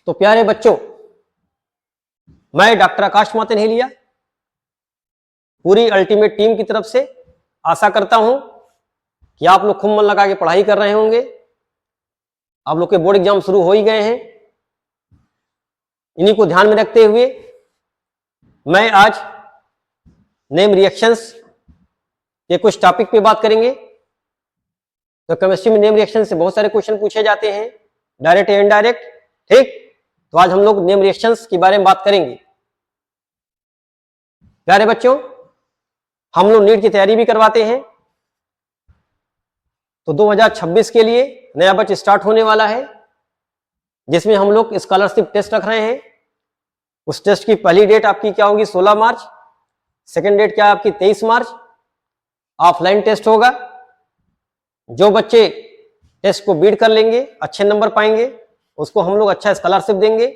तो प्यारे बच्चों, मैं डॉक्टर आकाश मातनहेलिया पूरी अल्टीमेट टीम की तरफ से आशा करता हूं कि आप लोग खूब मन लगा के पढ़ाई कर रहे होंगे। आप लोग के बोर्ड एग्जाम शुरू हो ही गए हैं। इन्हीं को ध्यान में रखते हुए मैं आज नेम रिएक्शंस के कुछ टॉपिक पे बात करेंगे। तो केमिस्ट्री में नेम रिएक्शन से बहुत सारे क्वेश्चन पूछे जाते हैं, डायरेक्ट या इनडायरेक्ट। ठीक, तो आज हम लोग नेम रिएक्शंस के बारे में बात करेंगे। प्यारे बच्चों, हम लोग नीट की तैयारी भी करवाते हैं, तो 2026 के लिए नया बैच स्टार्ट होने वाला है, जिसमें हम लोग स्कॉलरशिप टेस्ट रख रहे हैं। उस टेस्ट की पहली डेट आपकी क्या होगी? 16 मार्च। सेकेंड डेट क्या आपकी? 23 मार्च। ऑफलाइन टेस्ट होगा। जो बच्चे टेस्ट को बीट कर लेंगे, अच्छे नंबर पाएंगे, उसको हम लोग अच्छा स्कॉलरशिप देंगे।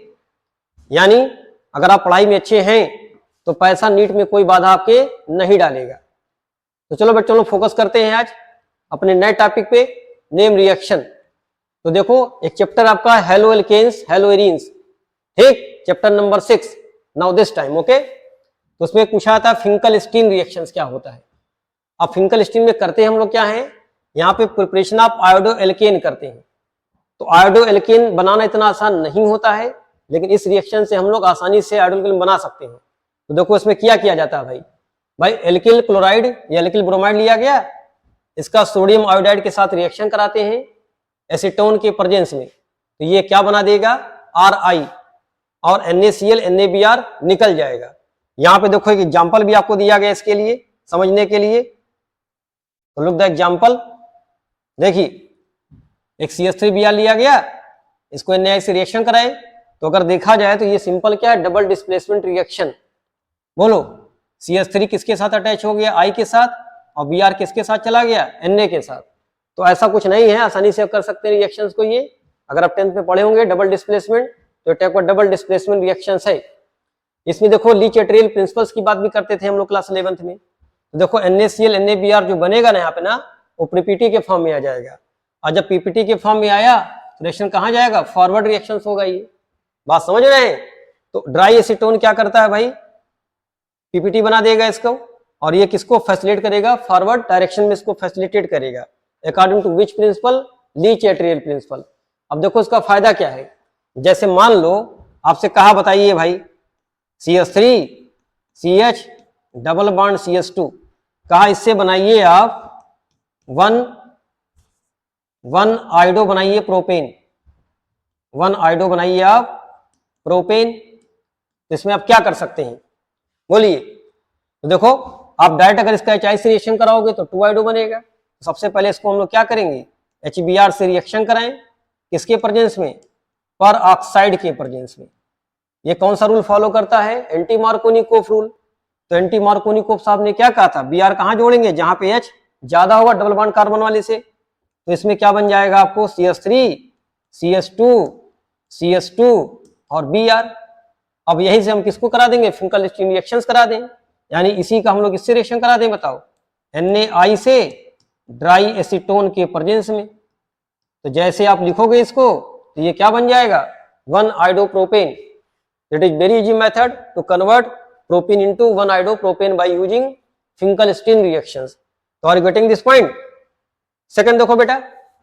यानी अगर आप पढ़ाई में अच्छे हैं तो पैसा नीट में कोई बाधा आपके नहीं डालेगा। तो चलो बच्चों, लोग फोकस करते हैं आज अपने नए टॉपिक पे, नेम रिएक्शन। तो देखो, एक चैप्टर आपका हेलो एल्केन्स हेलो एरीन्स, ठीक, chapter number 6 now this time. Okay, तो उसमें पूछा था फिंकल-स्टीन रिएक्शंस क्या होता है। अब फिंकल-स्टीन में करते हैं हम लोग क्या है, यहाँ पे प्रिपरेशन ऑफ आयोडो एल्केन करते हैं। तो आयोडो एल्केन बनाना इतना आसान नहीं होता है, लेकिन इस रिएक्शन से हम लोग आसानी से आयोडो एल्केन बना सकते हैं। तो देखो इसमें क्या किया जाता है भाई एल्किल क्लोराइड या एल्किल ब्रोमाइड लिया गया, इसका सोडियम आयोडाइड के साथ रिएक्शन कराते हैं एसीटोन के प्रेजेंस में। तो ये क्या बना देगा? Ri, और NaCl NaBr निकल जाएगा। यहाँ पे देखो एक एग्जाम्पल भी आपको दिया गया इसके लिए समझने के लिए। तो लुक द एग्जाम्पल, देखिए एक CH3Br लिया गया, इसको NaI से रिएक्शन कराए। तो अगर देखा जाए तो ये सिंपल क्या है? Double displacement reaction. बोलो, CH3 किसके साथ अटैच हो गया? I के साथ, और Br किसके साथ चला गया? Na के साथ। तो ऐसा कुछ नहीं है, आसानी से कर सकते हैं रिएक्शंस को। ये अगर आप 10th में पढ़े होंगे डबल डिस्प्लेसमेंट, तो टाइप का डबल डिस्प्लेसमेंट रिएक्शंस है। इसमें देखो ली-चैटरियल प्रिंसिपल्स की बात भी करते थे हम लोग क्लास 11th में। तो देखो NaCl NaBr जो बनेगा ना यहाँ पे ना, वो पीपीटी के फॉर्म में आ जाएगा। और जब पीपीटी के फॉर्म में आया तो रिएक्शन कहाँ जाएगा? फॉरवर्ड रिएक्शन होगा। ये बात समझ रहे हैं? तो ड्राई एसीटोन क्या करता है भाई? पीपीटी बना देगा इसको, और ये किसको फैसिलिटेट करेगा? फॉरवर्ड डायरेक्शन में इसको फैसिलिटेट करेगा। According to which principle? Le Chatelier principle. अब देखो इसका फायदा क्या है। जैसे मान लो आपसे कहा, बताइए भाई CH3 CH double bond CH2, कहा इससे बनाइए आप वन आयोडो बनाइए प्रोपेन, वन आयोडो बनाइए आप प्रोपेन। तो इसमें आप क्या कर सकते हैं बोलिए? तो देखो, आप डायरेक्ट अगर इसका HI से रिएक्शन कराओगे तो 2 आयोडो बनेगा। तो सबसे पहले इसको हम लोग क्या करेंगे? HBr से रिएक्शन कराएं, किसके प्रेजेंस में? पर ऑक्साइड के प्रेजेंस में। ये कौन सा रूल फॉलो करता है? Anti Markovnikov rule. तो एंटी मार्कोनिकोफ साहब ने क्या कहा था? Br कहां जोड़ेंगे? जहां पे H ज्यादा होगा डबल बॉन्ड कार्बन वाले से। तो इसमें क्या बन जाएगा आपको? CH3 CH2 और Br। अब यहीं से हम किसको करा देंगे? फिंकल-स्टीन रिएक्शंस करा दें। यानी इसी का हम लोग इससे रिएक्शन करा दें, बताओ, NaI से ड्राई एसीटोन के प्रेजेंस में। तो जैसे आप लिखोगे इसको तो ये क्या बन जाएगा? 1 iodopropane. It is very easy method to convert propane into 1 iodopropane by using Finkelstein reactions. तो are you getting this point? Second देखो बेटा,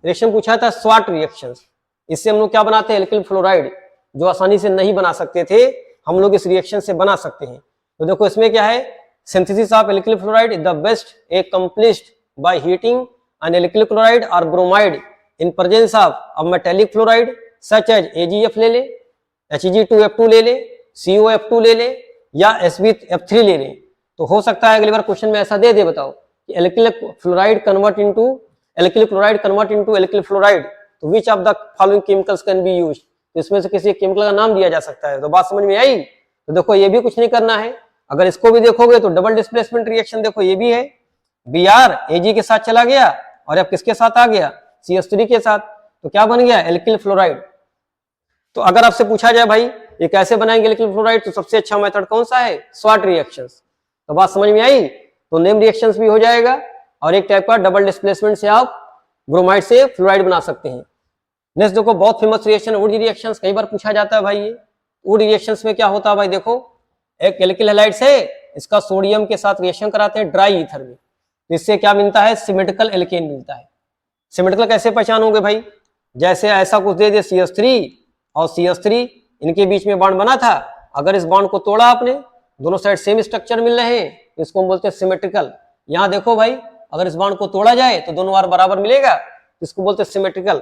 रिएक्शन पूछा था स्वाट रिएक्शंस। इससे हम लोग क्या बनाते हैं? एल्किल फ्लोराइड, जो आसानी से नहीं बना सकते थे, हम लोग इस रिएक्शन से बना सकते हैं। तो देखो इसमें क्या है? Synthesis of alkyl fluoride the best accomplished by heating an alkyl chloride और bromide in presence of a metallic fluoride such as AgF ले ले, Heg2F2 ले ले, COF2 ले ले, या SbF3 ले ले। तो हो सकता है अगली बार क्वेश्चन में ऐसा दे दे, बताओ कि alkyl chloride convert into alkyl fluoride, तो which of the following chemicals can be used. तो इसमें से किसी केमिकल का नाम दिया जा सकता है। तो बात समझ में आई? तो देखो ये भी कुछ नहीं करना है। अगर इसको भी देखोगे तो डबल डिस्प्लेसमेंट रिएक्शन देखो ये भी है। Br Ag के साथ चला गया, और अब किसके साथ आ गया? CH3 के साथ। तो क्या बन गया? Alkyl fluoride. तो अगर आपसे पूछा जाए भाई ये कैसे बनाएंगे एल्किल फ्लोराइड, तो सबसे अच्छा मेथड कौन सा है? स्वाट रिएक्शंस। तो बात समझ में आई? तो नेम रिएक्शंस भी हो जाएगा, और एक टाइप का डबल डिस्प्लेसमेंट से आप ब्रोमाइड से फ्लोराइड बना सकते हैं। नेक्स्ट देखो बहुत फेमस रिएक्शन वुड रिएक्शंस, कई बार पूछा जाता है भाई। ये वुड रिएक्शंस में क्या होता है भाई, देखो एक एल्किल हैलाइड से इसका सोडियम के साथ रिएक्शन कराते हैं ड्राई ईथर में, तो इससे क्या मिलता है, सिमेट्रिकल एल्केन मिलता है। सिमेट्रिकल कैसे पहचानोगे भाई, जैसे ऐसा कुछ दे दे CH3 और CH3, इनके बीच में बॉन्ड बना था, अगर इस बॉन्ड को तोड़ा आपने, दोनों साइड सेम स्ट्रक्चर मिल रहे हैं, तो इसको हम बोलते हैं सिमेट्रिकल। यहाँ देखो भाई, अगर इस बॉन्ड को तोड़ा जाए तो दोनों बार बराबर मिलेगा, तो इसको बोलते हैं सिमेट्रिकल।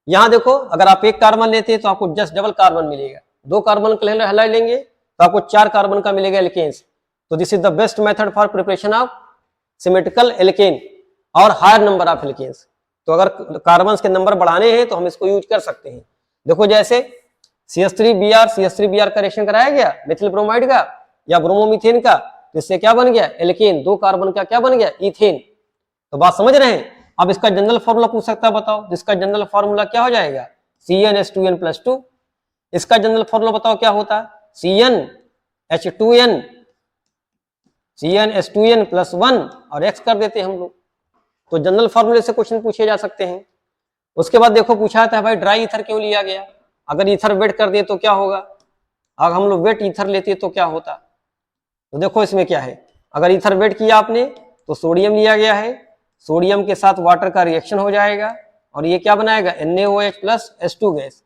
यहाँ देखो, अगर आप एक कार्बन लेते हैं तो आपको जस्ट डबल कार्बन मिलेगा, 2 कार्बन का हैलाइड लेंगे तो आपको 4 कार्बन का मिलेगा एल्केन्स। तो this is the best method for preparation of symmetrical alkane और हायर नंबर ऑफ एल्केन्स। तो अगर कार्बन के नंबर बढ़ाने हैं तो हम इसको यूज कर सकते हैं। देखो जैसे CH3Br का रिएक्शन कराया गया मेथिल ब्रोमाइड का या ब्रोमोमीथेन का, तो इससे क्या बन गया, एल्केन, 2 कार्बन का क्या बन गया, इथेन। तो बात समझ रहे हैं। अब इसका जनरल फॉर्मूला पूछ सकता है, बताओ जिसका जनरल फॉर्मूला क्या हो जाएगा, CnH2n+2। इसका जनरल फॉर्मूला बताओ क्या होता है, CnH2n+1 और X कर देते हैं हम लोग। तो जनरल फॉर्मूले से क्वेश्चन पूछे जा सकते हैं। उसके बाद देखो पूछा था भाई ड्राई ईथर क्यों लिया गया, अगर ईथर वेट कर दे तो क्या होगा, अगर हम लोग वेट ईथर लेते तो क्या होता। तो देखो इसमें क्या है, अगर ईथर वेट किया आपने तो सोडियम लिया गया है, सोडियम के साथ वाटर का रिएक्शन हो जाएगा और ये क्या बनाएगा, NaOH+H2 गैस।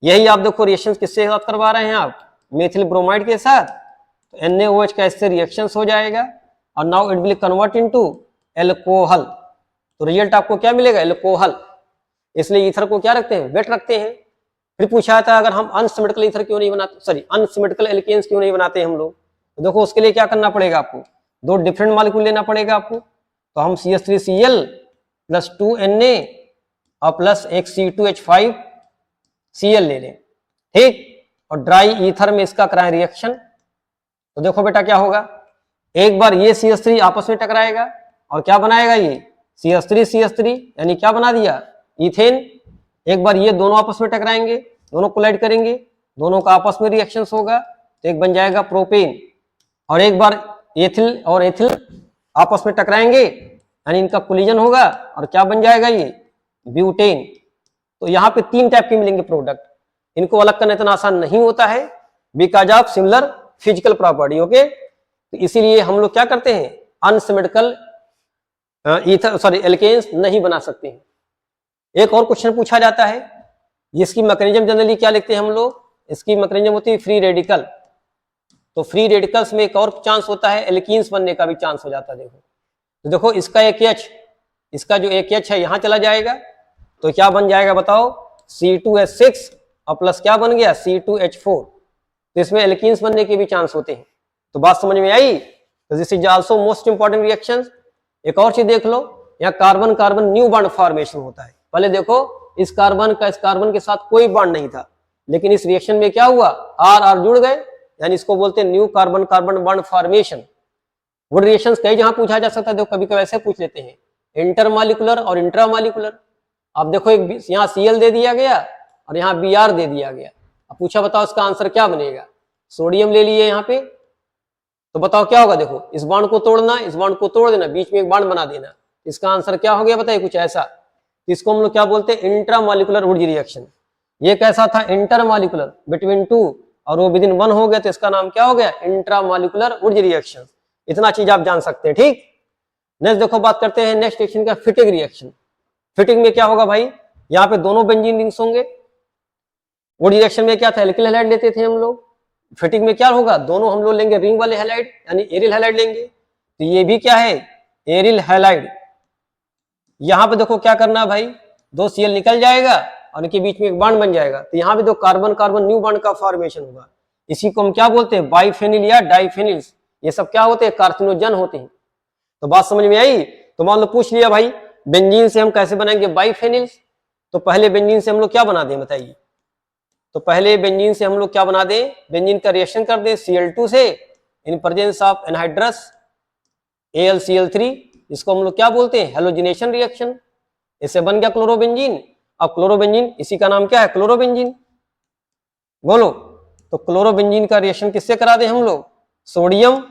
यही आप देखो रिएक्शन किसके साथ करवा रहे हैं आप, मेथिल ब्रोमाइड के साथ। तो NaOH का इससे रिएक्शन हो जाएगा और now it will convert into alcohol. तो रिजल्ट आपको क्या मिलेगा, एल्कोहल। इसलिए ईथर को क्या रखते हैं, वेट रखते हैं। फिर पूछा था अगर हम अनसिमेट्रिकल ईथर क्यों नहीं बनाते, सॉरी अनसिमेट्रिकल एल्केन्स क्यों नहीं बनाते हम लोग। तो देखो उसके लिए क्या करना पड़ेगा आपको, 2 डिफरेंट मॉलिक्यूल लेना पड़ेगा आपको। तो हम CH3Cl+2Na और प्लस एक C2H5Cl ले लें, ठीक। और ड्राई ईथर में इसका कराएं रिएक्शन। तो देखो बेटा क्या होगा, एक बार ये CH3 आपस में टकराएगा और क्या बनाएगा, ये CH3 यानी क्या बना दिया, इथेन। एक बार ये दोनों आपस में टकराएंगे, दोनों कोलाइड करेंगे, दोनों का आपस में रिएक्शन होगा, तो एक बन जाएगा प्रोपेन। और एक बार एथिल और एथिल आपस में टकराएंगे यानी इनका कोलिजन होगा और क्या बन जाएगा, ये ब्यूटेन। तो यहाँ पे 3 टाइप के मिलेंगे प्रोडक्ट, इनको अलग करना इतना आसान नहीं होता है because of similar physical property, okay. तो इसीलिए हम लोग क्या करते हैं, अनसिमेट्रिकल ईथर सॉरी एल्केन्स नहीं बना सकते हैं। एक और क्वेश्चन पूछा जाता है, जिसकी मैकेनिज्म जनरली क्या लिखते हैं हम लोग, इसकी मैकेनिज्म होती है फ्री रेडिकल। तो फ्री रेडिकल्स में एक और चांस होता है, एल्कीन्स बनने का भी चांस हो जाता है। देखो तो देखो इसका एक H, इसका जो एक H है यहाँ चला जाएगा, तो क्या बन जाएगा बताओ, C2H6 और प्लस क्या बन गया, C2H4। तो इसमें एल्कीन्स बनने के भी चांस होते हैं। तो बात समझ में आई। तो this is also most important reactions. एक और चीज देख लो, यहाँ carbon carbon new bond formation होता है। पहले देखो इस कार्बन का इस कार्बन के साथ कोई बॉन्ड नहीं था, लेकिन इस रिएक्शन में क्या हुआ, R जुड़ गए, यानी इसको बोलते हैं new carbon carbon bond formation. Would reactions कई जहां पूछा जा सकता है, देखो कभी कभी ऐसे पूछ लेते हैं, इंटरमॉलिक्यूलर और इंट्रामॉलिक्यूलर। अब देखो एक यहाँ Cl दे दिया गया और यहाँ Br दे दिया गया। अब पूछा बताओ इसका आंसर क्या बनेगा, सोडियम ले लिए यहाँ पे, तो बताओ क्या होगा। देखो इस बॉन्ड को तोड़ना, इस बॉन्ड को तोड़ देना, बीच में एक बॉन्ड बना देना, इसका आंसर क्या हो गया बताइए, कुछ ऐसा। तो इसको हम लोग क्या बोलते हैं, इंट्रामॉलिक्यूलर वुड रिएक्शन। ये कैसा था, इंटरमॉलिक्यूलर बिटवीन 2 और वो विदिन 1 हो गया, तो इसका नाम क्या हो गया, इंट्रामॉलिक्यूलर वुड रिएक्शन। इतना चीज आप जान सकते हैं, ठीक। नेक्स्ट देखो बात करते हैं नेक्स्ट रिएक्शन का, फिटिंग रिएक्शन। फिटिंग में क्या होगा भाई, यहाँ पे दोनों बेंजीन रिंग्स होंगे। वुड रिएक्शन में क्या था, एल्किल हैलाइड लेते थे हम लोग। फिटिंग में क्या होगा, दोनों हम लोग लेंगे रिंग वाले हैलाइड यानी एरिल हैलाइड लेंगे। तो ये भी क्या है, एरिल हैलाइड। यहाँ पे देखो क्या करना है भाई, 2 Cl निकल जाएगा और इनके बीच में एक बॉन्ड बन जाएगा, तो यहाँ भी दो कार्बन कार्बन न्यू बॉन्ड का फॉर्मेशन होगा। इसी को हम क्या बोलते हैं, बाइफेनिल या डाइफेनिल्स। ये सब क्या होते हैं, कार्सिनोजन होते हैं। तो बात समझ में आई। तो मान लो पूछ लिया भाई बेंजीन से हम कैसे बनाएंगे बाइफेनिल्स, तो पहले बेंजीन से हम लोग क्या बना दें बताइए। तो पहले बेंजीन से हम लोग क्या बना दें, बेंजीन का रिएक्शन कर दें Cl2 से इन प्रेजेंस ऑफ एनहाइड्रस AlCl3, इसको हम लोग क्या बोलते हैं, हेलोजिनेशन रिएक्शन। इससे बन गया क्लोरोबेंजीन। अब क्लोरोबेंजीन इसी का नाम क्या है, क्लोरोबेंजीन। बोलो तो क्लोरोबेंजीन का रिएक्शन किससे करा दें हम लोग, सोडियम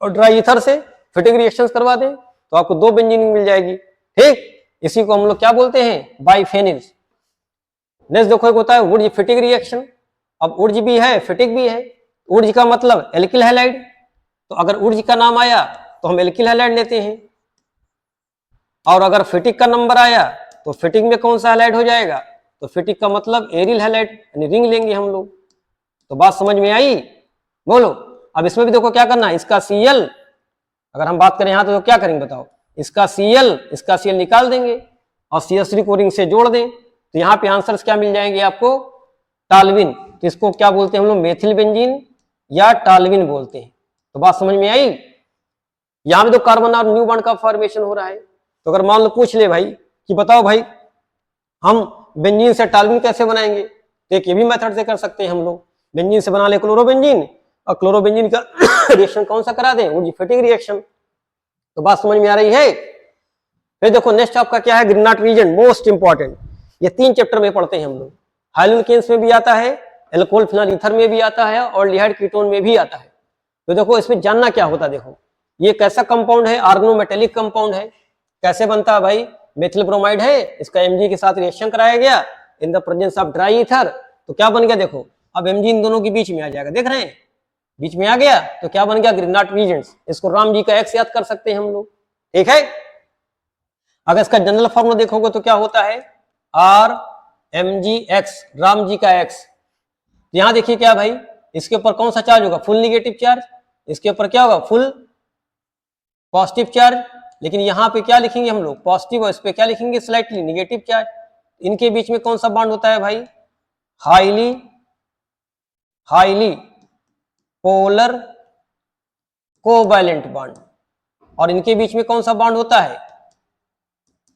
और ड्राई ईथर से फिटिंग रिएक्शंस करवा दें, तो आपको 2 बेंजीन मिल जाएगी, ठीक। इसी को हम लोग क्या बोलते हैं, बाइफेनिल्स। नेक्स्ट देखो एक होता है वुड्स फिटिक रिएक्शन। अब वुड्स भी है फिटिक भी है। वुड्स का मतलब एल्किल हैलाइड, तो अगर वुड्स का नाम आया तो हम एल्किल हैलाइड लेते हैं, और अगर फिटिक का नंबर आया तो फिटिक में कौन सा हैलाइड हो जाएगा, तो फिटिक का मतलब एरिल हैलाइड यानी रिंग लेंगे हम लोग। तो बात समझ में आई? बोलो। अब इसमें भी देखो क्या करना है, इसका सीएल अगर हम बात करें यहां तो क्या करेंगे बताओ, इसका सीएल निकाल देंगे और CH3 को रिंग से जोड़ दें, तो यहाँ पे आंसर्स क्या मिल जाएंगे आपको, टालविन। तो इसको क्या बोलते हैं हम लोग, मेथिल बेंजीन या टालविन बोलते हैं। तो बात समझ में आई? यहां भी तो कार्बन और न्यू बॉन्ड का फॉर्मेशन हो रहा है। तो अगर मान लो पूछ ले भाई कि बताओ भाई हम बेंजीन से टालविन कैसे बनाएंगे, तो एक ये भी मेथड से कर सकते हैं हम लोग। बेंजीन से बना ले क्लोरोबेंजीन, और क्लोरोबेंजीन का रिएक्शन कौन सा करा दें, वुड्स-फिटिक रिएक्शन। तो बात समझ में आ रही है? फिर देखो नेक्स्ट आपका क्या है, ग्रिग्नार्ड रीजन, मोस्ट इंपॉर्टेंट। ये 3 चैप्टर में पढ़ते हैं हम लोग। हाइलोकेन्स में भी आता है, एल्कोहल फिनॉल ईथर में भी आता है, और एल्डिहाइड कीटोन में भी आता है। तो देखो इसमें जानना क्या होता है, देखो ये कैसा कंपाउंड है, ऑर्गेनोमेटेलिक कंपाउंड है। कैसे बनता है भाई, मेथिल ब्रोमाइड है, इसका Mg के साथ रिएक्शन कराया गया in the presence of dry ether, तो क्या बन गया देखो, अब Mg इन दोनों के बीच में आ जाएगा, देख रहे हैं बीच में आ गया, तो क्या बन गया, ग्रिग्नार्ड रीजन्स। इसको राम जी का एक्स याद कर सकते हैं हम लोग, ठीक है। अगर इसका जनरल फॉर्मूला देखोगे तो क्या होता है, RMgX, राम जी का एक्स। यहां देखिए क्या भाई, इसके ऊपर कौन सा चार्ज होगा, फुल निगेटिव चार्ज, इसके ऊपर क्या होगा, फुल पॉजिटिव चार्ज। लेकिन यहाँ पे क्या लिखेंगे हम लोग, पॉजिटिव, और इस पे क्या लिखेंगे, स्लाइटली निगेटिव चार्ज। इनके बीच में कौन सा बॉन्ड होता है भाई, हाईली पोलर कोवैलेंट बॉन्ड। और इनके बीच में कौन सा बॉन्ड होता है,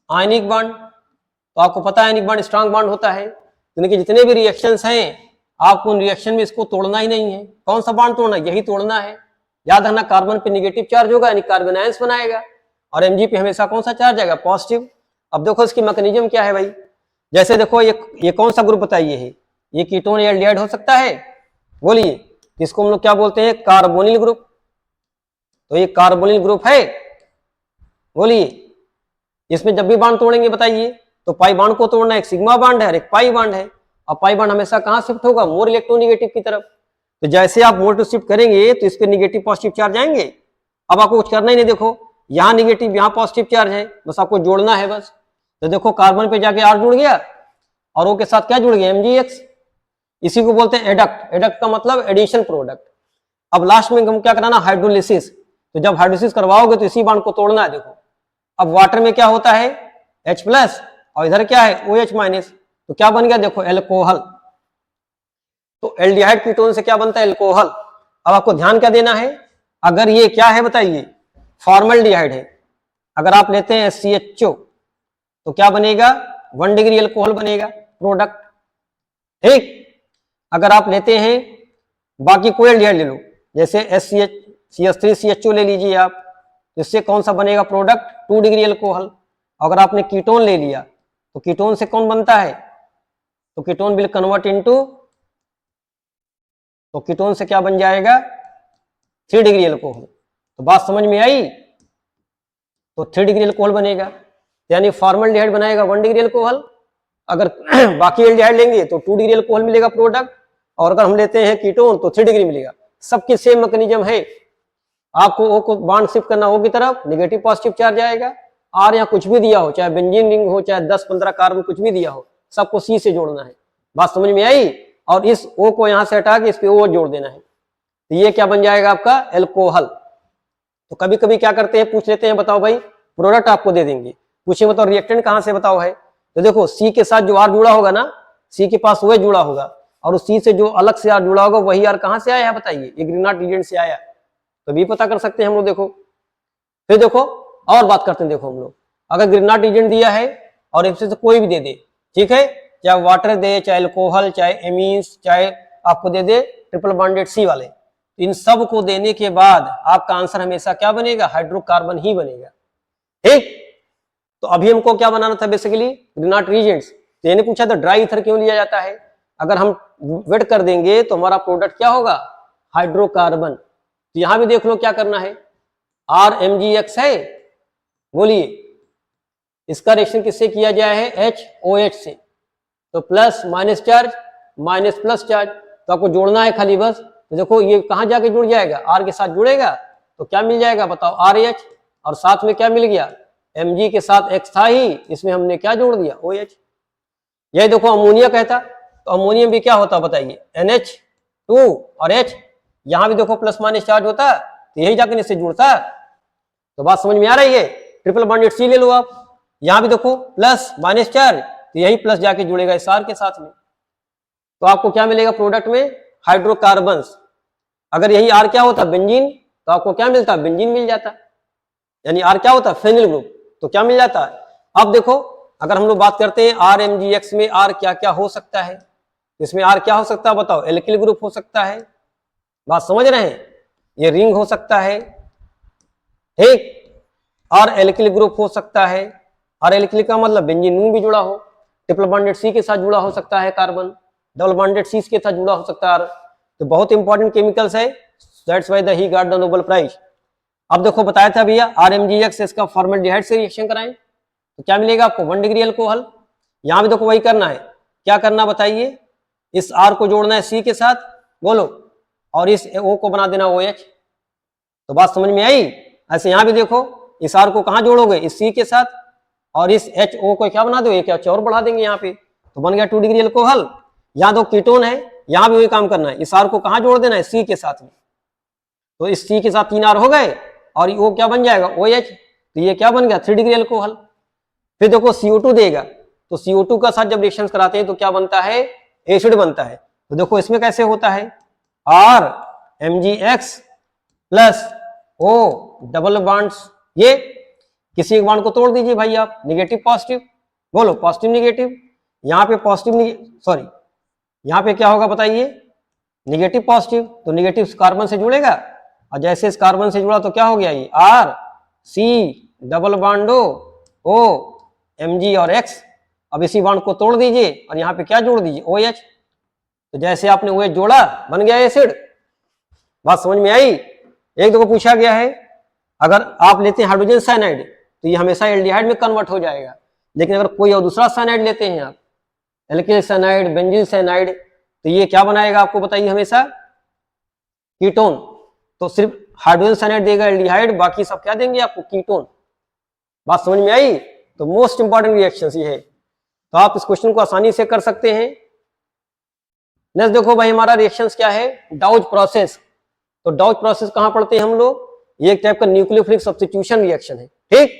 आयनिक बॉन्ड। तो आपको पता है आयनिक बॉन्ड स्ट्रांग बॉन्ड होता है। तो इनके जितने भी रिएक्शंस हैं, आपको उन रिएक्शन में इसको तोड़ना ही नहीं है। कौन सा बॉन्ड तोड़ना है, यही तोड़ना है। याद रखना, कार्बन पे निगेटिव चार्ज होगा यानी कार्बन आयंस बनाएगा, और Mg पे हमेशा कौन सा चार्ज आएगा, पॉजिटिव। अब देखो इसकी मैकेनिज्म क्या है भाई, जैसे देखो ये कौन सा ग्रुप बताइए है, ये कीटोन या एल्डिहाइड हो सकता है, बोलिए। इसको हम लोग क्या बोलते हैं, कार्बोनिल ग्रुप। तो ये कार्बोनिल ग्रुप है, बोलिए। इसमें जब भी बॉन्ड तोड़ेंगे बताइए, तो पाई बॉन्ड को तोड़ना, एक सिग्मा बॉन्ड है और एक पाई बॉन्ड है। और पाई बॉन्ड हमेशा कहां शिफ्ट होगा, मोर इलेक्ट्रोनेगेटिव की तरफ। तो जैसे आप मोर टू शिफ्ट करेंगे तो इस पे निगेटिव पॉजिटिव चार्ज आएंगे। अब आपको कुछ करना ही नहीं, देखो यहाँ निगेटिव यहाँ पॉजिटिव चार्ज है, बस आपको जोड़ना है बस। तो देखो कार्बन पे जाके R जुड़ गया, और O के साथ क्या जुड़ गया, MgX। इसी को बोलते हैं एडक्ट। एडक्ट का मतलब एडिशन प्रोडक्ट। अब लास्ट में हम क्या कराना, हाइड्रोलिसिस। तो जब हाइड्रोलिसिस करवाओगे तो इसी बॉन्ड को तोड़ना है। देखो अब वाटर में क्या होता है, H+ और इधर क्या है, OH-। तो क्या बन गया देखो, एल्कोहल। तो एल्डिहाइड कीटोन से क्या बनता है, एल्कोहल। अब आपको ध्यान क्या देना है, अगर ये क्या है बताइए, फॉर्मल्डिहाइड है, अगर आप लेते हैं CHO तो क्या बनेगा, 1 डिग्री एल्कोहल बनेगा प्रोडक्ट, ठीक। अगर आप लेते हैं बाकी कोई एल्डिहाइड ले लो, जैसे CH3CHO ले लीजिए आप, तो इससे कौन सा बनेगा प्रोडक्ट, 2 डिग्री एल्कोहल। अगर आपने कीटोन ले लिया तो कीटोन से कौन बनता है, तो कीटोन विल कन्वर्ट इनटू, तो कीटोन से क्या बन जाएगा, 3 डिग्री एल्कोहल। तो बात समझ में आई, तो 3 डिग्री एल्कोहल बनेगा, यानी फॉर्मल्डिहाइड बनाएगा 1 डिग्री एल्कोहल। अगर बाकी एल्डिहाइड लेंगे तो 2 डिग्री एल्कोहल मिलेगा प्रोडक्ट, और अगर हम लेते हैं कीटोन तो 3 डिग्री मिलेगा। सबकी सेम मैकेनिज्म है, आपको O को बॉन्ड शिफ्ट करना O की तरफ, निगेटिव पॉजिटिव चार्ज आएगा। और यहाँ कुछ भी दिया हो, चाहे बेंजीन रिंग हो, चाहे 10-15 कार्बन कुछ भी दिया हो, सबको C से जोड़ना है। बात समझ में आई, और इस O को यहाँ से हटा के इस पे O जोड़ देना है, तो ये क्या बन जाएगा आपका, एल्कोहल। तो कभी कभी क्या करते हैं, पूछ लेते हैं बताओ भाई प्रोडक्ट आपको दे देंगे, पूछे बताओ रिएक्टेंट कहां से बताओ है, तो देखो C के साथ जो R जुड़ा होगा ना, C के पास OH जुड़ा होगा, और उस C से जो अलग से R जुड़ा होगा वही R कहां से आया है बताइए, ये ग्रिग्नार्ड रीजन से आया। तो भी पता कर सकते हैं हम लोग। देखो फिर देखो और बात करते हैं, देखो हम लोग अगर ग्रिग्नार्ड रीजन दिया है और इनसे से कोई भी दे दे, ठीक है, चाहे वाटर दे, चाहे अल्कोहल, चाहे एमीन्स, चाहे आपको दे दे ट्रिपल बॉन्डेड C वाले, इन सब को देने के बाद आपका आंसर हमेशा क्या बनेगा, हाइड्रोकार्बन ही बनेगा, ठीक। तो अभी हमको क्या बनाना था, बेसिकली ग्रिग्नार्ड रीजन्स। तो मैंने पूछा था ड्राई ईथर क्यों लिया जाता है, अगर हम वेट कर देंगे तो हमारा प्रोडक्ट क्या होगा, हाइड्रोकार्बन। तो यहां भी देख लो क्या करना है, RMgX है, बोलिए, इसका रिएक्शन किससे किया गया है, HOH से। तो plus minus charge minus plus charge, तो आपको जोड़ना है खाली बस। तो देखो ये कहाँ जाके जुड़ जाएगा, आर के साथ जुड़ेगा, तो क्या मिल जाएगा बताओ, आर एच, और साथ में क्या मिल गया, Mg के साथ X था ही, इसमें हमने क्या जोड़ दिया, OH। यही देखो अमोनिया कहता, तो अमोनियम भी क्या होता बताइए, NH2 और H, यहां भी देखो प्लस माइनस चार्ज होता, तो यही जाकर इससे जुड़ता। तो बात समझ में आ रही है, ट्रिपल बॉन्डेड सी ले लो आप, यहां भी देखो प्लस माइनस चार्ज, तो यही प्लस जाके जुड़ेगा इस आर के साथ में, तो आपको क्या मिलेगा प्रोडक्ट में, हाइड्रोकार्बन्स। अगर यही आर क्या होता बेंजीन, तो आपको क्या मिलता, बेंजीन मिल जाता, यानी आर क्या होता फेनिल ग्रुप, तो क्या मिल जाता है। अब देखो अगर हम लोग बात करते हैं RMGX में आर क्या क्या हो सकता है, इसमें आर क्या हो सकता है बताओ, एल्किल ग्रुप हो सकता है, बात समझ रहे हैं, ये रिंग हो सकता है, ठीक, और एल्किल ग्रुप हो सकता है, और एल्किल का मतलब बेंजीन भी जुड़ा हो, ट्रिपल बॉन्डेड सी के साथ जुड़ा हो सकता है कार्बन, डबल बॉन्डेड सी के साथ जुड़ा हो सकता है, तो बहुत इंपॉर्टेंट केमिकल्स है, that's why the he got the Nobel prize. अब देखो बताया था भैया RMGX से इसका फॉर्मेल्डिहाइड से रिएक्शन कराएं तो क्या मिलेगा आपको 1 डिग्री अल्कोहल। यहां भी देखो वही करना है, क्या करना बताइए, इस R को जोड़ना है C के साथ, बोलो, और इस O को बना देना OH। तो बात समझ में आई। ऐसे यहां भी देखो इस R को कहां जोड़ोगे, इस C के साथ, और इस HO को क्या बना दो, एक और बढ़ा देंगे यहाँ पे, तो बन गया 2 डिग्री अल्कोहल। यहाँ दो कीटोन है, यहां भी वही काम करना है, इस R को कहां जोड़ देना है, C के साथ में, तो इस C के साथ 3 R हो गए, और वो क्या बन जाएगा OH, तो ये क्या बन गया 3 डिग्री अल्कोहल। फिर देखो CO2 देगा, तो CO2 का साथ जब रिएक्शन कराते हैं तो क्या बनता है, एसिड बनता है। तो देखो इसमें कैसे होता है, RMGX plus O double bonds, ये किसी एक बॉन्ड को तोड़ दीजिए भाई आप, निगेटिव पॉजिटिव, बोलो पॉजिटिव निगेटिव, यहाँ पे पॉजिटिव सॉरी यहाँ पे क्या होगा बताइए, निगेटिव पॉजिटिव, तो निगेटिव कार्बन से जुड़ेगा, और जैसे इस कार्बन से जुड़ा तो क्या हो गया, ये RC double bond O Mg और X। अब इसी बॉन्ड को तोड़ दीजिए और यहाँ पे क्या जोड़ दीजिए OH, तो जैसे आपने OH जोड़ा बन गया एसिड। बात समझ में आई। एक देखो पूछा गया है, अगर आप लेते हैं हाइड्रोजन साइनाइड तो ये हमेशा एल्डिहाइड में कन्वर्ट हो जाएगा, लेकिन अगर कोई और दूसरा साइनाइड लेते हैं आप, एल्किल साइनाइड, बेंजील साइनाइड, तो ये क्या बनाएगा आपको बताइए, हमेशा कीटोन। तो सिर्फ हाइड्रोजन साइनाइड देगा एल्डिहाइड, बाकी सब क्या देंगे आपको, कीटोन। बात समझ में आई। तो मोस्ट इंपॉर्टेंट रिएक्शंस ये है, तो आप इस क्वेश्चन को आसानी से कर सकते हैं। नेक्स्ट देखो भाई हमारा रिएक्शंस क्या है, डाउज प्रोसेस। तो डाउज प्रोसेस कहां पढ़ते हैं हम लोग, ये एक टाइप का न्यूक्लियोफिलिक सब्स्टिट्यूशन रिएक्शन है, ठीक।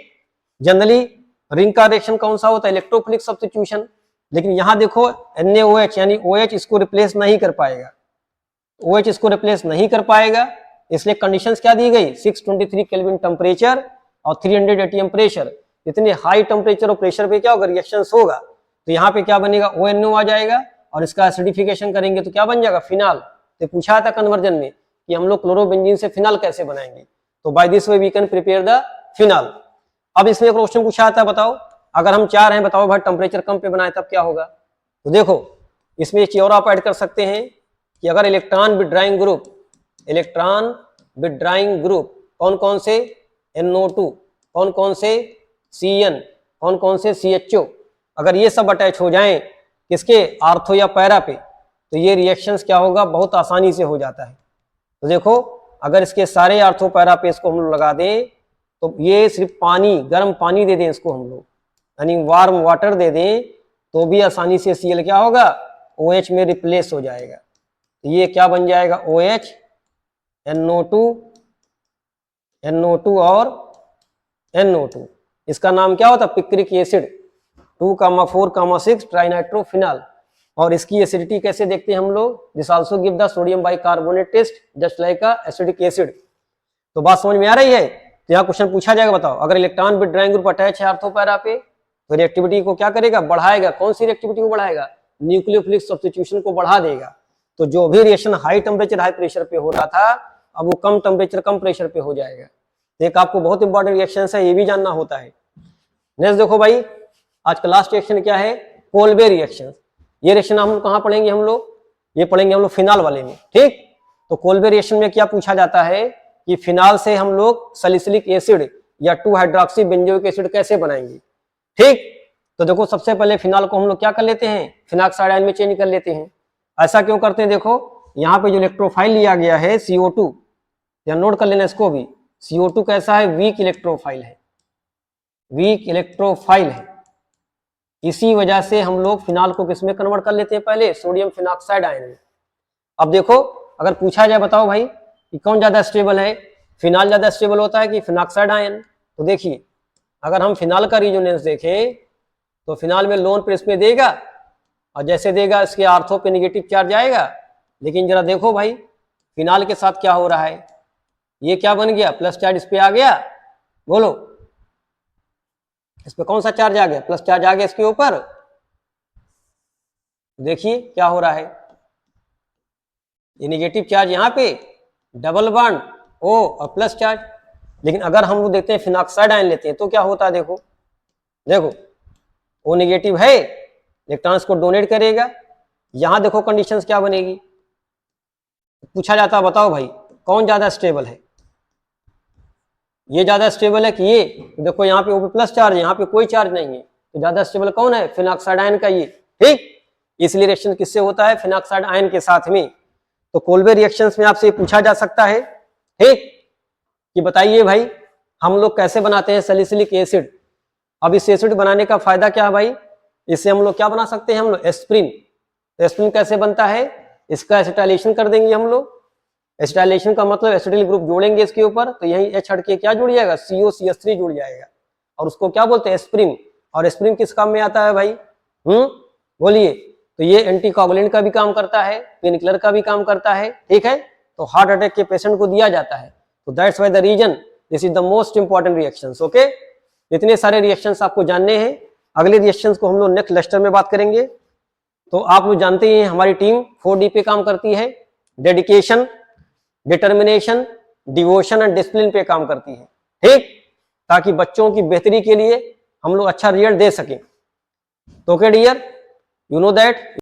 जनरली रिंग का रिएक्शन कौन सा होता है, इलेक्ट्रोफिलिक सब्स्टिट्यूशन, लेकिन यहां देखो NaOH यानी OH इसको रिप्लेस नहीं कर पाएगा, OH इसको रिप्लेस नहीं कर पाएगा, इसलिए कंडीशंस क्या दी गई, 623 केल्विन टेम्परेचर और 300 ATM प्रेशर। इतने हाई टेम्परेचर और प्रेशर पे क्या होगा, रिएक्शंस होगा, तो यहाँ पे क्या बनेगा, ONO आ जाएगा, और इसका एसिडिफिकेशन करेंगे तो क्या बन जाएगा, फिनाल। तो पूछा था कन्वर्जन में कि हम लोग क्लोरोबेंजीन से फिनाल कैसे बनाएंगे, तो by this way we can prepare the phenol. अब इसमें एक क्वेश्चन पूछा था, बताओ अगर हम 4 हैं, बताओ भाई टेम्परेचर कम पे बनाए तब क्या होगा। तो देखो इसमें एक चीज और आप ऐड कर सकते हैं कि अगर electron withdrawing group, electron withdrawing group कौन कौन से, NO2, कौन कौन से CN, कौन कौन से CHO, अगर ये सब अटैच हो जाएं किसके, आर्थो या पैरा पे, तो ये रिएक्शंस क्या होगा, बहुत आसानी से हो जाता है। तो देखो अगर इसके सारे आर्थो पैरा पे इसको हम लोग लगा दें, तो ये सिर्फ पानी, गर्म पानी दे दें इसको हम लोग, यानी वार्म वाटर दे दें, तो भी आसानी से Cl क्या होगा, OH में रिप्लेस हो जाएगा। तो ये क्या बन जाएगा, OH NO2 और NO2, इसका नाम क्या होता है, पिक्रिक एसिड 2,4,6 ट्राइनाइट्रोफिनाल। और इसकी एसिडिटी कैसे देखते हैं हम लोग, this also give the sodium bicarbonate test just like a acidic acid. तो बात समझ में आ रही है। तो यहाँ क्वेश्चन पूछा जाएगा, बताओ अगर इलेक्ट्रॉन विड्राइंग ग्रुप अटैच है आर्थो पैरा पे, तो रिएक्टिविटी को क्या करेगा, बढ़ाएगा। कौन सी रिएक्टिविटी को बढ़ाएगा, न्यूक्लियोफिलिक सब्स्टिट्यूशन को बढ़ा देगा। तो जो भी reaction high temperature high pressure पे हो रहा था, अब वो कम टेम्परेचर कम प्रेशर पे हो जाएगा। एक आपको बहुत इंपॉर्टेंट रिएक्शन है, ये भी जानना होता है। नेक्स्ट देखो भाई, आज का लास्ट रिएक्शन क्या है, कोल्बे रिएक्शन। ये रिएक्शन हम कहाँ पढ़ेंगे हम लोग, ये पढ़ेंगे हम लोग फिनाल वाले में, ठीक। तो कोल्बे रिएक्शन में क्या पूछा जाता है कि फिनाल से हम लोग सैलिसिलिक एसिड या 2 हाइड्रोक्सी बेंजोइक एसिड कैसे बनाएंगे, ठीक। तो देखो सबसे पहले फिनाल को हम लोग क्या कर लेते हैं, फिनाक्साइड आयन में चेंज कर लेते हैं। ऐसा क्यों करते हैं, देखो यहाँ पे जो इलेक्ट्रोफाइल लिया गया है CO2, या नोट कर लेना इसको भी, CO2 कैसा है, वीक इलेक्ट्रोफाइल है, वीक इलेक्ट्रोफाइल है। इसी वजह से हम लोग फिनाल को किसमें कन्वर्ट कर लेते हैं, पहले सोडियम फिनाक्साइड आयन में। अब देखो अगर पूछा जाए बताओ भाई कि कौन ज्यादा स्टेबल है, फिनाल ज्यादा स्टेबल होता है कि फिनाक्साइड आयन, तो देखिए अगर हम फिनाल का रिजोनेंस देखें तो फिनाल में लोन पर इसमें देगा, और जैसे देगा इसके आर्थो पे नेगेटिव चार्ज आएगा। लेकिन जरा देखो भाई फिनाल के साथ क्या हो रहा है, ये क्या बन गया, प्लस चार्ज इस पे आ गया, बोलो इस पे कौन सा चार्ज आ गया, प्लस चार्ज आ गया इसके ऊपर। देखिए क्या हो रहा है, ये नेगेटिव चार्ज यहाँ पे, डबल बॉन्ड O और प्लस चार्ज। लेकिन अगर हम लोग देखते हैं फिनाक्साइड आयन लेते हैं तो क्या होता है, देखो देखो O नेगेटिव है, इलेक्ट्रॉन्स को डोनेट करेगा। यहां देखो कंडीशंस क्या बनेगी, पूछा जाता है बताओ भाई कौन ज्यादा स्टेबल है, ये ज्यादा स्टेबल है कि ये, तो देखो यहाँ पे O पे प्लस चार्ज है, यहाँ पे कोई चार्ज नहीं है, तो ज्यादा स्टेबल कौन है, फिनाक्साइड आयन का ये, ठीक। इसलिए रिएक्शन किससे होता है, फिनाक्साइड आयन के साथ में। तो कोल्बे रिएक्शंस में आपसे पूछा जा सकता है, ठीक, कि बताइए भाई हम लोग कैसे बनाते हैं सैलिसिलिक एसिड। अब इस एसिड बनाने का फायदा क्या है भाई, इससे हम लोग क्या बना सकते हैं, हम लोग एस्प्रिन। एस्प्रिन कैसे बनता है, इसका एसिटाइलेशन कर देंगे हम लोग। एसिटाइलेशन का मतलब एसिटिल ग्रुप जोड़ेंगे इसके ऊपर, तो यही H हट के क्या जुड़ जाएगा, COCH3 जुड़ जाएगा, और उसको क्या बोलते हैं, एस्प्रिन। और एस्प्रिन किस काम में आता है भाई, बोलिए। तो ये एंटीकोगुलेंट का भी काम करता है, पेन किलर का भी काम करता है, ठीक है। तो हार्ट अटैक के पेशेंट को दिया जाता है। तो that's why the reason this is the most important reactions. Okay, इतने सारे रिएक्शंस आपको जानने हैं। अगले रिएक्शंस को हम लोग नेक्स्ट लेक्चर में बात करेंगे। तो आप लोग जानते हैं हमारी टीम 4D पे काम करती है, dedication, determination, devotion and discipline पे काम करती है, ठीक, ताकि बच्चों की बेहतरी के लिए हम लोग अच्छा रिजल्ट दे सकें। तो okay dear, you know that